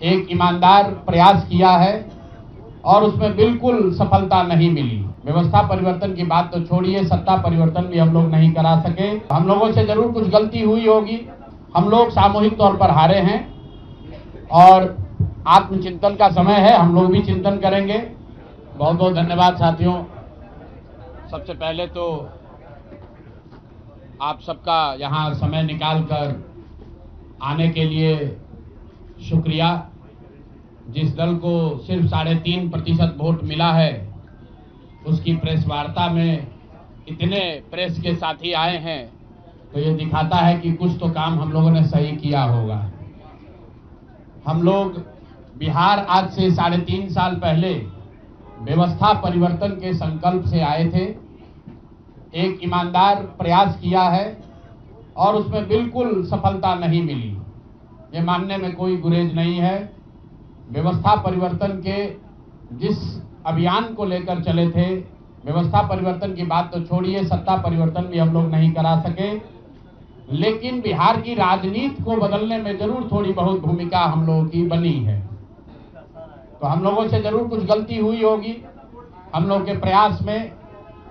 एक ईमानदार प्रयास किया है और उसमें बिल्कुल सफलता नहीं मिली। व्यवस्था परिवर्तन की बात तो छोड़िए, सत्ता परिवर्तन भी हम लोग नहीं करा सके। हम लोगों से जरूर कुछ गलती हुई होगी। हम लोग सामूहिक तौर पर हारे हैं और आत्मचिंतन का समय है, हम लोग भी चिंतन करेंगे। बहुत बहुत धन्यवाद साथियों। सबसे पहले तो आप सबका यहाँ समय निकालकर आने के लिए शुक्रिया। जिस दल को सिर्फ 3.5% वोट मिला है, उसकी प्रेस वार्ता में इतने प्रेस के साथी आए हैं, तो ये दिखाता है कि कुछ तो काम हम लोगों ने सही किया होगा। हम लोग बिहार आज से 3.5 साल पहले व्यवस्था परिवर्तन के संकल्प से आए थे। एक ईमानदार प्रयास किया है और उसमें बिल्कुल सफलता नहीं मिली। ये मानने में कोई गुरेज नहीं है। व्यवस्था परिवर्तन के जिस अभियान को लेकर चले थे, व्यवस्था परिवर्तन की बात तो छोड़िए, सत्ता परिवर्तन भी हम लोग नहीं करा सके, लेकिन बिहार की राजनीति को बदलने में जरूर थोड़ी बहुत भूमिका हम लोगों की बनी है। तो हम लोगों से जरूर कुछ गलती हुई होगी। हम लोग के प्रयास में,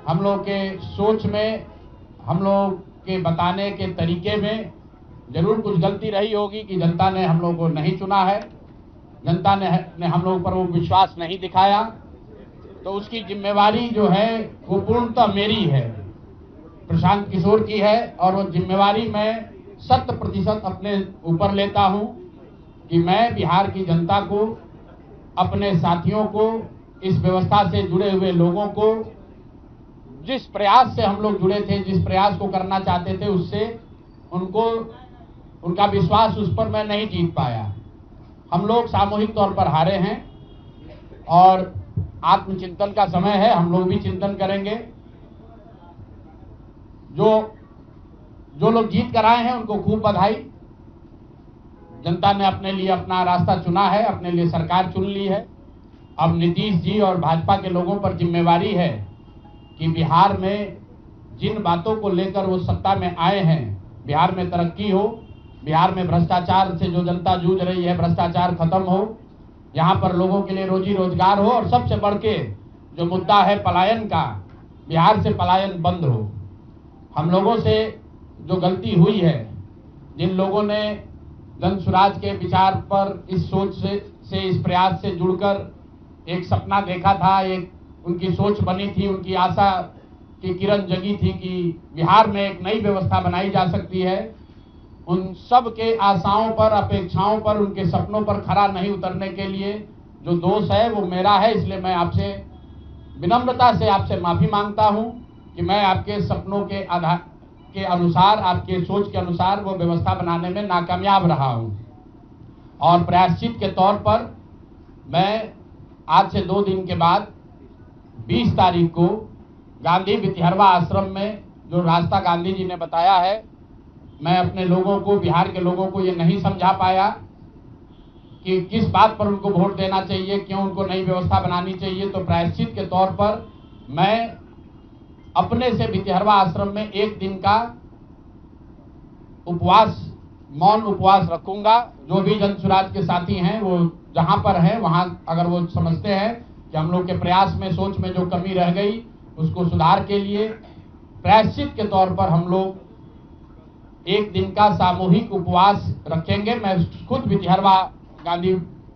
हम लोग के सोच में, हम लोग के बताने के तरीके में जरूर कुछ गलती रही होगी कि जनता ने हम लोग को नहीं चुना है, जनता ने हम लोग पर वो विश्वास नहीं दिखाया। तो उसकी जिम्मेवारी जो है वो पूर्णतः मेरी है, प्रशांत किशोर की है, और वो जिम्मेवारी मैं 100% अपने ऊपर लेता हूं कि मैं बिहार की जनता को, अपने साथियों को, इस व्यवस्था से जुड़े हुए लोगों को, जिस प्रयास से हम लोग जुड़े थे, जिस प्रयास को करना चाहते थे, उससे उनका विश्वास उस पर मैं नहीं जीत पाया। हम लोग सामूहिक तौर पर हारे हैं और आत्मचिंतन का समय है, हम लोग भी चिंतन करेंगे। जो लोग जीत कर आए हैं उनको खूब बधाई। जनता ने अपने लिए अपना रास्ता चुना है, अपने लिए सरकार चुन ली है। अब नीतीश जी और भाजपा के लोगों पर जिम्मेवारी है कि बिहार में जिन बातों को लेकर वो सत्ता में आए हैं, बिहार में तरक्की हो, बिहार में भ्रष्टाचार से जो जनता जूझ रही है, भ्रष्टाचार खत्म हो, यहाँ पर लोगों के लिए रोजी रोजगार हो, और सबसे बढ़ के जो मुद्दा है पलायन का, बिहार से पलायन बंद हो। हम लोगों से जो गलती हुई है, जिन लोगों ने जन स्वराज के विचार पर इस सोच से इस प्रयास से जुड़कर एक सपना देखा था, एक उनकी सोच बनी थी, उनकी आशा की किरण जगी थी कि बिहार में एक नई व्यवस्था बनाई जा सकती है, उन सब के आशाओं पर, अपेक्षाओं पर, उनके सपनों पर खरा नहीं उतरने के लिए जो दोष है वो मेरा है। इसलिए मैं आपसे विनम्रता से आपसे माफी मांगता हूं कि मैं आपके सपनों के आधार के अनुसार, आपके सोच के अनुसार वो व्यवस्था बनाने में नाकामयाब रहा हूं। और प्रायश्चित के तौर पर मैं आज से 2 दिन के बाद 20 तारीख को गांधी भितिहरवा आश्रम में, जो रास्ता गांधी जी ने बताया है, मैं अपने लोगों को, बिहार के लोगों को ये नहीं समझा पाया कि किस बात पर उनको वोट देना चाहिए, क्यों उनको नई व्यवस्था बनानी चाहिए। तो प्रायश्चित के तौर पर मैं अपने से भितिहरवा आश्रम में 1 दिन का उपवास, मौन उपवास रखूंगा। जो भी जन स्वराज के साथी हैं वो जहां पर हैं वहां, अगर वो समझते हैं कि हम लोग के प्रयास में, सोच में जो कमी रह गई, उसको सुधार के लिए प्रायश्चित के तौर पर हम लोग 1 दिन का सामूहिक उपवास रखेंगे। मैं खुद भितिहरवा, गांधी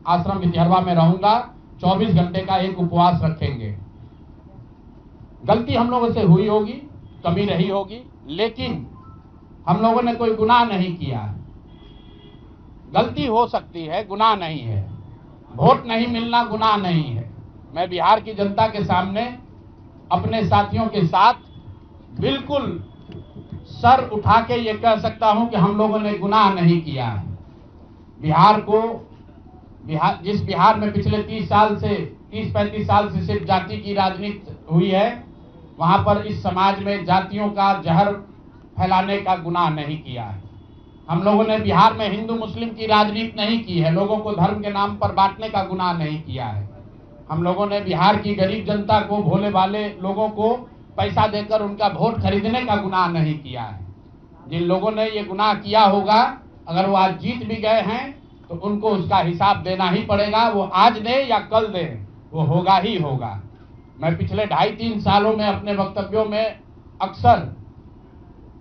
आश्रम भितिहरवा में रहूंगा। 24 घंटे का एक उपवास रखेंगे। गलती हम लोगों से हुई होगी, कमी रही होगी, लेकिन हम लोगों ने कोई गुनाह नहीं किया। गलती हो सकती है, गुनाह नहीं है। वोट नहीं मिलना गुनाह नहीं है। मैं बिहार की जनता के सामने अपने साथियों के साथ बिल्कुल सर उठा के ये कह सकता हूं कि हम लोगों ने गुनाह नहीं किया है। जिस बिहार में पिछले 30-35 साल से सिर्फ जाति की राजनीति हुई है, वहां पर इस समाज में जातियों का जहर फैलाने का गुनाह नहीं किया है। हम लोगों ने बिहार में हिंदू मुस्लिम की राजनीति नहीं की है, लोगों को धर्म के नाम पर बांटने का गुनाह नहीं किया है। हम लोगों ने बिहार की गरीब जनता को, भोले भाले लोगों को पैसा देकर उनका वोट खरीदने का गुनाह नहीं किया है। जिन लोगों ने ये गुनाह किया होगा, अगर वो आज जीत भी गए हैं तो उनको उसका हिसाब देना ही पड़ेगा। वो आज दे या कल दे, वो होगा ही होगा। मैं पिछले 2.5-3 सालों में अपने वक्तव्यों में अक्सर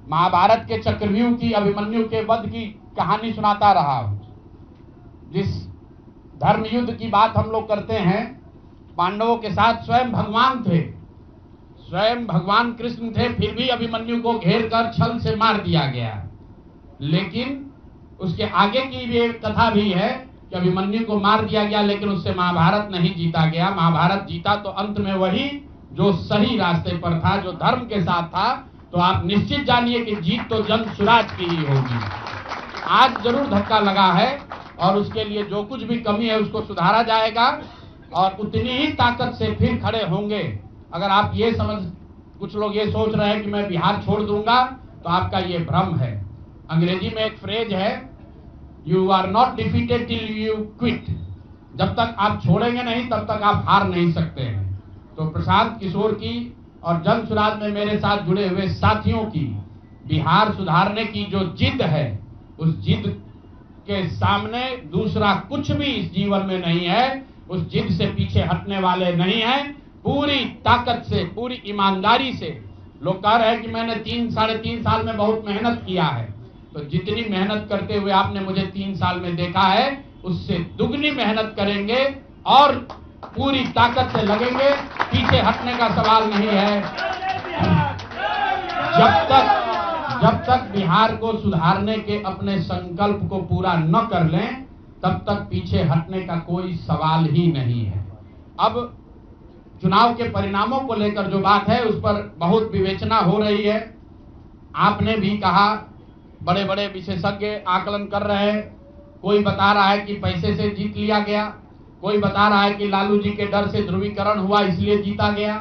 महाभारत के चक्रव्यूह की, अभिमन्यु के वध की कहानी सुनाता रहा हूं। जिस धर्म युद्ध की बात हम लोग करते हैं, पांडवों के साथ स्वयं भगवान थे, स्वयं भगवान कृष्ण थे, फिर भी अभिमन्यु को घेर कर छल से मार दिया गया। लेकिन उसके आगे की भी एक कथा भी है कि अभिमन्यु को मार दिया गया, लेकिन उससे महाभारत नहीं जीता गया। महाभारत जीता तो अंत में वही जो सही रास्ते पर था, जो धर्म के साथ था। तो आप निश्चित जानिए कि जीत तो जन सुराज की ही होगी। आज जरूर धक्का लगा है और उसके लिए जो कुछ भी कमी है उसको सुधारा जाएगा और उतनी ही ताकत से फिर खड़े होंगे। अगर आप ये कुछ लोग ये सोच रहे हैं कि मैं बिहार छोड़ दूंगा, तो आपका ये भ्रम है। अंग्रेजी में एक फ्रेज है, you are not defeated till you quit. जब तक आप छोड़ेंगे नहीं तब तक आप हार नहीं सकते हैं। तो प्रशांत किशोर की और जन सुराज में मेरे साथ जुड़े हुए साथियों की बिहार सुधारने की जो जिद है, उस जिद के सामने दूसरा कुछ भी इस जीवन में नहीं है। उस जिद से पीछे हटने वाले नहीं हैं। पूरी ताकत से, पूरी ईमानदारी से लोग कह रहे हैं कि मैंने 3-3.5 साल में बहुत मेहनत किया है। तो जितनी मेहनत करते हुए आपने मुझे 3 साल में देखा है, उससे दुगनी मेहनत करेंगे और पूरी ताकत से लगेंगे। पीछे हटने का सवाल नहीं है। जब तक बिहार को सुधारने के अपने संकल्प को पूरा न कर लें, तब तक पीछे हटने का कोई सवाल ही नहीं है। अब चुनाव के परिणामों को लेकर जो बात है, उस पर बहुत विवेचना हो रही है। आपने भी कहा, बड़े बड़े विशेषज्ञ आकलन कर रहे हैं। कोई बता रहा है कि पैसे से जीत लिया गया, कोई बता रहा है कि लालू जी के डर से ध्रुवीकरण हुआ इसलिए जीता गया।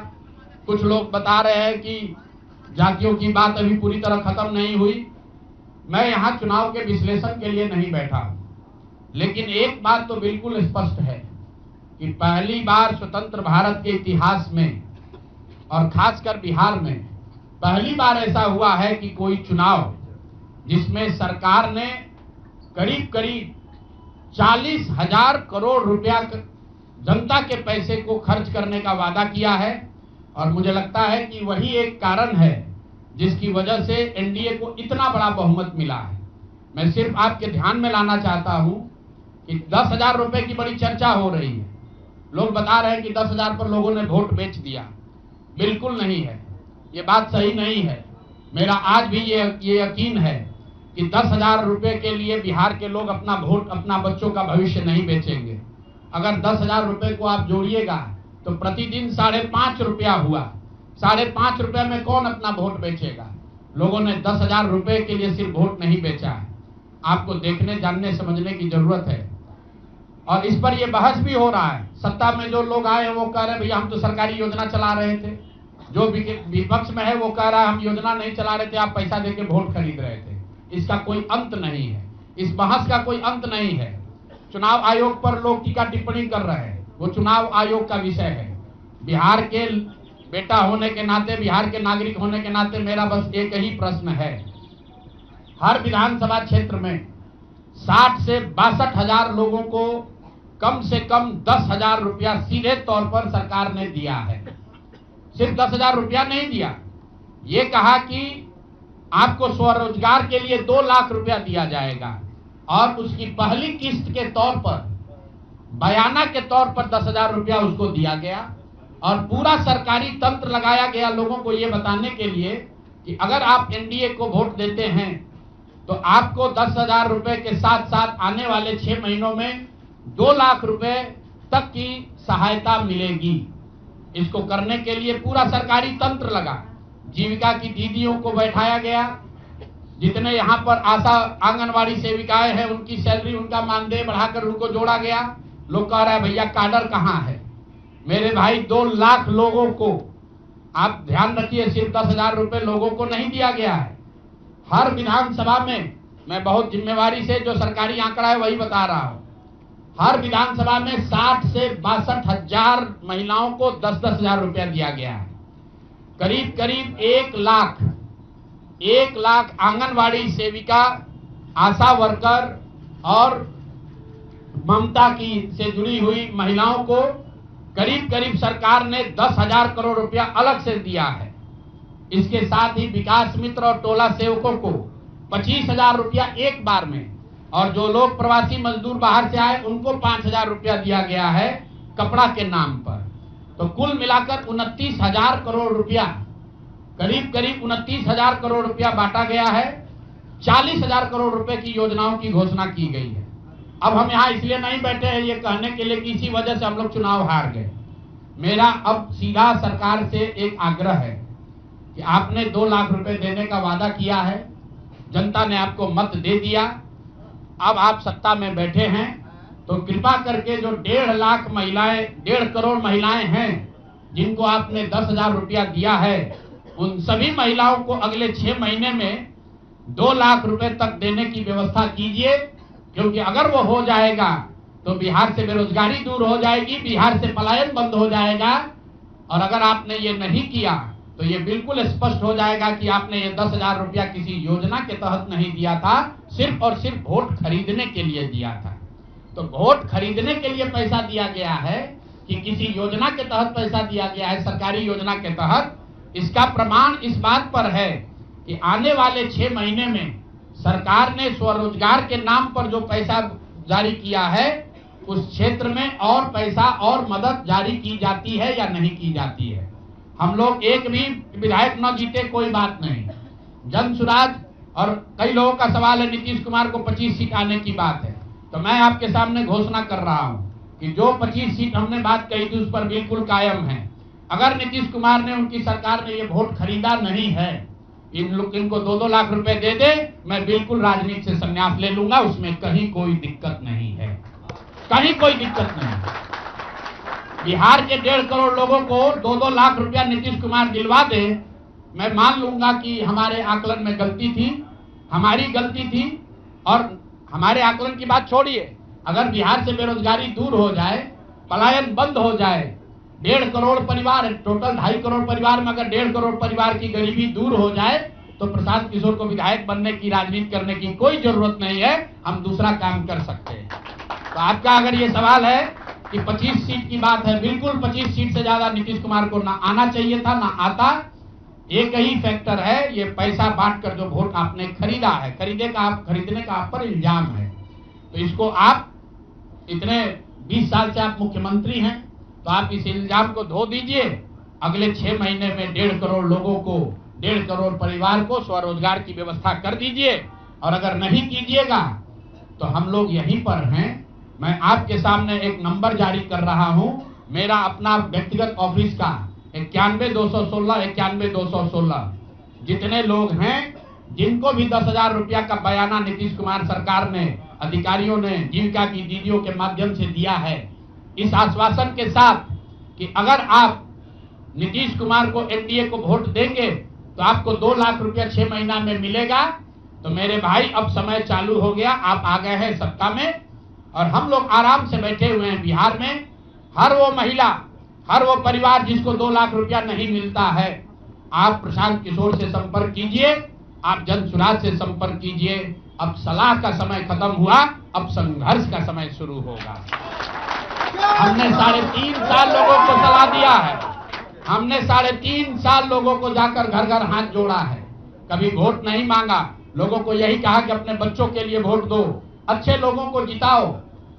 कुछ लोग बता रहे हैं कि जातियों की बात अभी पूरी तरह खत्म नहीं हुई। मैं यहाँ चुनाव के विश्लेषण के लिए नहीं बैठा हूं, लेकिन एक बात तो बिल्कुल स्पष्ट है कि पहली बार स्वतंत्र भारत के इतिहास में और खासकर बिहार में पहली बार ऐसा हुआ है कि कोई चुनाव जिसमें सरकार ने करीब करीब 40,000 करोड़ रुपया जनता के पैसे को खर्च करने का वादा किया है। और मुझे लगता है कि वही एक कारण है जिसकी वजह से एनडीए को इतना बड़ा बहुमत मिला है। मैं सिर्फ आपके ध्यान में लाना चाहता हूं कि 10,000 रुपए की बड़ी चर्चा हो रही है। लोग बता रहे हैं कि 10,000 पर लोगों ने वोट बेच दिया। बिल्कुल नहीं है, ये बात सही नहीं है। मेरा आज भी ये यकीन है कि 10,000 रुपए के लिए बिहार के लोग अपना वोट, अपना बच्चों का भविष्य नहीं बेचेंगे। अगर 10,000 रुपए को आप जोड़िएगा तो प्रतिदिन 5.5 रुपया हुआ। 5.5 रुपये में कौन अपना वोट बेचेगा? लोगों ने 10,000 रुपए के लिए सिर्फ वोट नहीं बेचा है। आपको देखने, जानने, समझने की जरूरत है। और इस पर यह बहस भी हो रहा है। सत्ता में जो लोग आए हैं वो कह रहे हैं भैया हम तो सरकारी योजना चला रहे थे। जो विपक्ष में है वो कह रहा है हम योजना नहीं चला रहे थे, आप पैसा देके वोट खरीद रहे थे। इसका कोई अंत नहीं है, इस बहस का कोई अंत नहीं है। चुनाव आयोग पर लोग टीका टिप्पणी कर रहे हैं, वो चुनाव आयोग का विषय है। बिहार के बेटा होने के नाते, बिहार के नागरिक होने के नाते मेरा बस एक ही प्रश्न है। हर विधानसभा क्षेत्र में 60 से 62,000 लोगों को कम से कम 10,000 रुपया सीधे तौर पर सरकार ने दिया है। सिर्फ 10,000 रुपया नहीं दिया, ये कहा कि आपको स्वरोजगार के लिए 2 लाख रुपया दिया जाएगा और उसकी पहली किस्त के तौर पर, बयाना के तौर पर 10,000 रुपया उसको दिया गया। और पूरा सरकारी तंत्र लगाया गया लोगों को ये बताने के लिए कि अगर आप एनडीए को वोट देते हैं तो आपको 10,000 रुपए के साथ साथ आने वाले 6 महीनों में 2 लाख रुपए तक की सहायता मिलेगी। इसको करने के लिए पूरा सरकारी तंत्र लगा। जीविका की दीदियों को बैठाया गया। जितने यहाँ पर आशा आंगनवाड़ी सेविकाएं हैं उनकी सैलरी, उनका मानदेय बढ़ाकर उनको जोड़ा गया। लोग कह रहे हैं भैया काडर कहाँ है? मेरे भाई 2 लाख लोगों को, आप ध्यान रखिए, सिर्फ 10,000 रुपए लोगों को नहीं दिया गया है। हर विधानसभा में, मैं बहुत जिम्मेवारी से जो सरकारी आंकड़ा है वही बता रहा हूं, हर विधानसभा में 60 से 62,000 महिलाओं को 10,000 रुपया दिया गया है। करीब करीब 1 लाख आंगनवाड़ी सेविका, आशा वर्कर और ममता की से जुड़ी हुई महिलाओं को करीब करीब सरकार ने 10,000 करोड़ रुपया अलग से दिया है। इसके साथ ही विकास मित्र और टोला सेवकों को 25,000 रुपया एक बार में, और जो लोग प्रवासी मजदूर बाहर से आए उनको 5,000 रुपया दिया गया है कपड़ा के नाम पर। तो कुल मिलाकर 29,000 करोड़ रुपया, करीब करीब 29,000 करोड़ रुपया बांटा गया है। 40,000 करोड़ रुपए की योजनाओं की घोषणा की गई है। अब हम यहाँ इसलिए नहीं बैठे हैं ये कहने के लिए कि इसी वजह से हम लोग चुनाव हार गए। मेरा अब सीधा सरकार से एक आग्रह है कि आपने 2 लाख रुपए देने का वादा किया है, जनता ने आपको मत दे दिया, अब आप सत्ता में बैठे हैं, तो कृपा करके जो 1.5 लाख महिलाएं, 1.5 करोड़ महिलाएं हैं जिनको आपने 10,000 रुपया दिया है, उन सभी महिलाओं को अगले 6 महीने में 2 लाख रुपए तक देने की व्यवस्था कीजिए। क्योंकि अगर वो हो जाएगा तो बिहार से बेरोजगारी दूर हो जाएगी, बिहार से पलायन बंद हो जाएगा। और अगर आपने ये नहीं किया तो ये बिल्कुल स्पष्ट हो जाएगा कि आपने ये 10,000 रुपया किसी योजना के तहत नहीं दिया था, सिर्फ और सिर्फ वोट खरीदने के लिए दिया था। तो वोट खरीदने के लिए पैसा दिया गया है कि किसी योजना के तहत पैसा दिया गया है, सरकारी योजना के तहत। इसका प्रमाण इस बात पर है कि आने वाले 6 महीने में सरकार ने स्वरोजगार के नाम पर जो पैसा जारी किया है, उस क्षेत्र में और पैसा और मदद जारी की जाती है या नहीं की जाती है। हम लोग एक भी विधायक न जीते कोई बात नहीं, जन सुराज, और कई लोगों का सवाल है नीतीश कुमार को 25 सीट आने की बात है। तो मैं आपके सामने घोषणा कर रहा हूं कि जो 25 सीट हमने बात कही थी उस पर बिल्कुल कायम है। अगर नीतीश कुमार ने, उनकी सरकार ने ये वोट खरीदा नहीं है, इनको 2-2 लाख रुपए दे दे, मैं बिल्कुल राजनीति से संन्यास ले लूंगा, उसमें कहीं कोई दिक्कत नहीं है, कहीं कोई दिक्कत नहीं। बिहार के 1.5 करोड़ लोगों को 2-2 लाख रुपया नीतीश कुमार दिलवा दे, मैं मान लूंगा कि हमारे आकलन में गलती थी, हमारी गलती थी। और हमारे आकलन की बात छोड़िए, अगर बिहार से बेरोजगारी दूर हो जाए, पलायन बंद हो जाए, 1.5 करोड़ परिवार, टोटल 2.5 करोड़ परिवार में अगर 1.5 करोड़ परिवार की गरीबी दूर हो जाए, तो प्रशांत किशोर को विधायक बनने की, राजनीति करने की कोई जरूरत नहीं है, हम दूसरा काम कर सकते हैं। तो आपका अगर ये सवाल है कि 25 सीट की बात है, बिल्कुल 25 सीट से ज्यादा नीतीश कुमार को ना आना चाहिए था, ना आता। एक ही फैक्टर है, ये पैसा बांटकर जो वोट आपने खरीदा है, खरीदने का आप पर इल्जाम है। तो इसको आप इतने 20 साल से आप मुख्यमंत्री हैं, तो आप इस इल्जाम को धो दीजिए। अगले 6 महीने में 1.5 करोड़ लोगों को, 1.5 करोड़ परिवार को स्वरोजगार की व्यवस्था कर दीजिए। और अगर नहीं कीजिएगा तो हम लोग यहीं पर हैं। मैं आपके सामने एक नंबर जारी कर रहा हूं, मेरा अपना व्यक्तिगत ऑफिस का 91-216, 91-216। जितने लोग हैं जिनको भी 10,000 रुपया का बयाना नीतीश कुमार सरकार ने, अधिकारियों ने, जीविका की दीदियों के माध्यम से दिया है, इस आश्वासन के साथ कि अगर आप नीतीश कुमार को, एनडीए को वोट देंगे तो आपको 2 लाख रुपया 6 महीना में मिलेगा। तो मेरे भाई, अब समय चालू हो गया, आप आ गए हैं सत्ता में और हम लोग आराम से बैठे हुए हैं बिहार में। हर वो महिला, हर वो परिवार जिसको 2 लाख रुपया नहीं मिलता है, आप प्रशांत किशोर से संपर्क कीजिए, आप जन सुराज से संपर्क कीजिए। अब सलाह का समय खत्म हुआ, अब संघर्ष का समय शुरू होगा। हमने 3.5 साल लोगों को सलाह दिया है, हमने 3.5 साल लोगों को जाकर घर घर हाथ जोड़ा है, कभी वोट नहीं मांगा। लोगों को यही कहा कि अपने बच्चों के लिए वोट दो, अच्छे लोगों को जिताओ।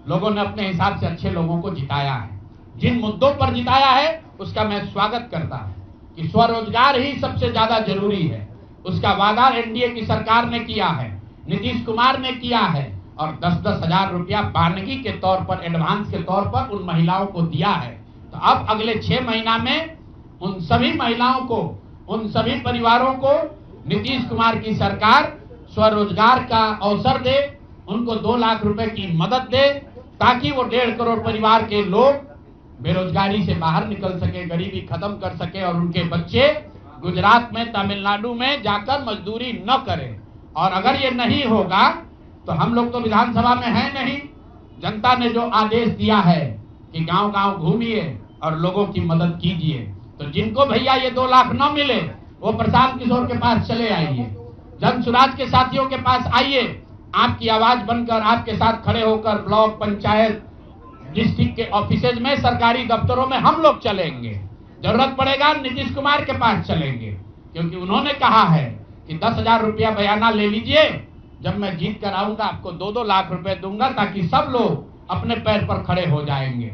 लोगों ने अपने हिसाब से अच्छे लोगों को जिताया है। जिन मुद्दों पर जिताया है उसका मैं स्वागत करता हूं कि स्वरोजगार ही सबसे ज्यादा जरूरी है। उसका वादा एनडीए की सरकार ने किया है, नीतीश कुमार ने किया है, और 10-10 हजार रुपया बानगी के तौर पर, एडवांस के तौर पर उन महिलाओं को दिया है। तो अब अगले 6 महीना में उन सभी महिलाओं को, उन सभी परिवारों को नीतीश कुमार की सरकार स्वरोजगार का अवसर दे, उनको 2 लाख रुपए की मदद दे, ताकि वो 1.5 करोड़ परिवार के लोग बेरोजगारी से बाहर निकल सके, गरीबी खत्म कर सके और उनके बच्चे गुजरात में, तमिलनाडु में जाकर मजदूरी न करें। और अगर ये नहीं होगा तो हम लोग तो विधानसभा में हैं नहीं। जनता ने जो आदेश दिया है कि गांव-गांव घूमिए और लोगों की मदद कीजिए, तो जिनको भैया ये 2 लाख न मिले वो प्रशांत किशोर के पास चले आइए, जन सुराज के साथियों के पास आइए, आपकी आवाज बनकर, आपके साथ खड़े होकर ब्लॉक, पंचायत, डिस्ट्रिक्ट के ऑफिसेज में, सरकारी दफ्तरों में हम लोग चलेंगे। जरूरत पड़ेगा नीतीश कुमार के पास चलेंगे, क्योंकि उन्होंने कहा है कि 10,000 रुपया बयाना ले लीजिए, जब मैं जीत कर आऊंगा आपको 2-2 लाख रुपए दूंगा, ताकि सब लोग अपने पैर पर खड़े हो जाएंगे।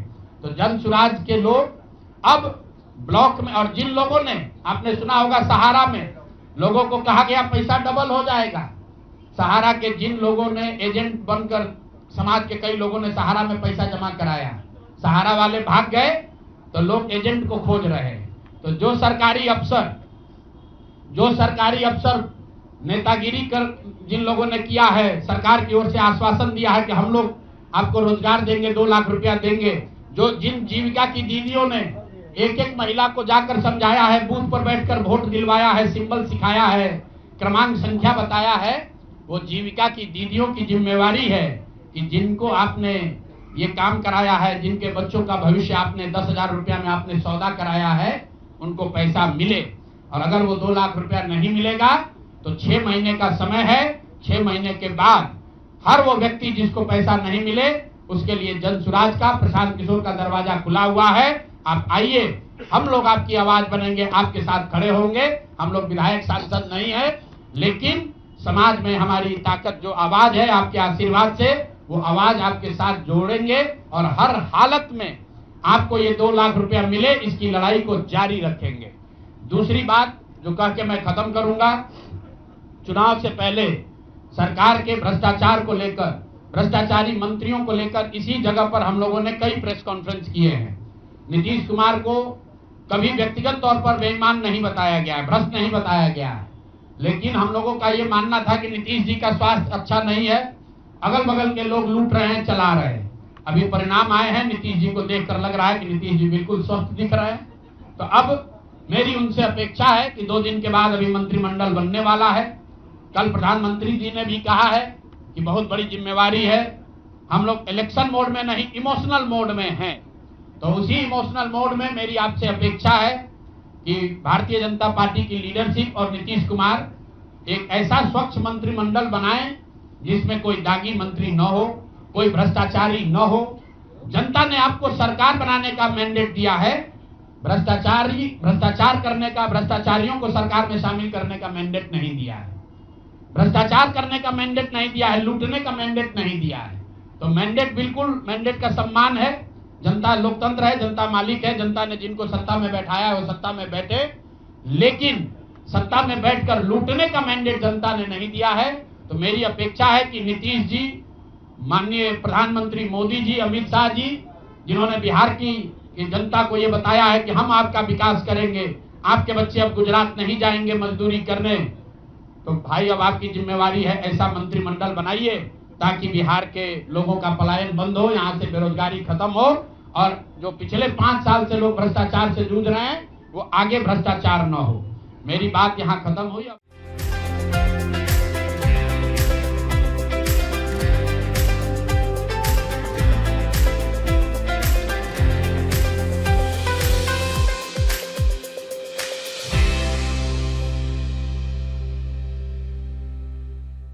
तो जन सुराज के लोग अब ब्लॉक में, और जिन लोगों ने, आपने सुना होगा सहारा में लोगों को कहा गया पैसा डबल हो जाएगा, सहारा के जिन लोगों ने एजेंट बनकर, समाज के कई लोगों ने सहारा में पैसा जमा कराया, सहारा वाले भाग गए तो लोग एजेंट को खोज रहे हैं। तो जो सरकारी अफसर नेतागिरी कर जिन लोगों ने किया है, सरकार की ओर से आश्वासन दिया है कि हम लोग आपको रोजगार देंगे, 2 लाख रुपया देंगे, जिन जीविका की दीदियों ने एक एक महिला को जाकर समझाया है, बूथ पर बैठकर वोट दिलवाया है, सिंबल सिखाया है, क्रमांक संख्या बताया है, वो जीविका की दीदियों की जिम्मेवारी है कि जिनको आपने ये काम कराया है, जिनके बच्चों का भविष्य आपने 10,000 रुपया में आपने सौदा कराया है, उनको पैसा मिले। और अगर वो 2 लाख रुपया नहीं मिलेगा तो 6 महीने का समय है, 6 महीने के बाद हर वो व्यक्ति जिसको पैसा नहीं मिले उसके लिए जन सुराज का, प्रशांत किशोर का दरवाजा खुला हुआ है। आप आइए, हम लोग आपकी आवाज बनेंगे, आपके साथ खड़े होंगे। हम लोग विधायक सांसद नहीं है, लेकिन समाज में हमारी ताकत जो आवाज है, आपके आशीर्वाद से वो आवाज आपके साथ जोड़ेंगे और हर हालत में आपको ये 2 लाख रुपया मिले, इसकी लड़ाई को जारी रखेंगे। दूसरी बात जो कह के मैं खत्म करूंगा, चुनाव से पहले सरकार के भ्रष्टाचार को लेकर, भ्रष्टाचारी मंत्रियों को लेकर इसी जगह पर हम लोगों ने कई प्रेस कॉन्फ्रेंस किए हैं। नीतीश कुमार को कभी व्यक्तिगत तौर पर बेईमान नहीं बताया गया है, भ्रष्ट नहीं बताया गया है, लेकिन हम लोगों का ये मानना था कि नीतीश जी का स्वास्थ्य अच्छा नहीं है, अगल बगल के लोग लूट रहे हैं, चला रहे हैं। अभी परिणाम आए हैं, नीतीश जी को देखकर लग रहा है कि नीतीश जी बिल्कुल स्वस्थ दिख रहे हैं। तो अब मेरी उनसे अपेक्षा है कि 2 दिन के बाद अभी मंत्रिमंडल बनने वाला है। कल प्रधानमंत्री जी ने भी कहा है कि बहुत बड़ी जिम्मेवारी है, हम लोग इलेक्शन मोड में नहीं, इमोशनल मोड में हैं। तो उसी इमोशनल मोड में मेरी आपसे अपेक्षा है कि भारतीय जनता पार्टी की लीडरशिप और नीतीश कुमार एक ऐसा स्वच्छ मंत्रिमंडल बनाएं जिसमें कोई दागी मंत्री न हो, कोई भ्रष्टाचारी न हो। जनता ने आपको सरकार बनाने का मैंडेट दिया है, भ्रष्टाचार करने का, भ्रष्टाचारियों को सरकार में शामिल करने का मैंडेट नहीं दिया है, भ्रष्टाचार करने का मैंडेट नहीं दिया है, लूटने का मैंडेट नहीं दिया है। तो मैंडेट, बिल्कुल मैंडेट का सम्मान है। जनता लोकतंत्र है, जनता मालिक है, जनता ने जिनको सत्ता में बैठाया है वो सत्ता में बैठे, लेकिन सत्ता में बैठकर लूटने का मैंडेट जनता ने नहीं दिया है। तो मेरी अपेक्षा है कि नीतीश जी, माननीय प्रधानमंत्री मोदी जी, अमित शाह जी, जिन्होंने बिहार की जनता को ये बताया है कि हम आपका विकास करेंगे, आपके बच्चे अब गुजरात नहीं जाएंगे मजदूरी करने, तो भाई अब आपकी जिम्मेवारी है ऐसा मंत्रिमंडल बनाइए ताकि बिहार के लोगों का पलायन बंद हो, यहाँ से बेरोजगारी खत्म हो, और जो पिछले 5 साल से लोग भ्रष्टाचार से जूझ रहे हैं वो आगे भ्रष्टाचार न हो। मेरी बात यहाँ खत्म हुई।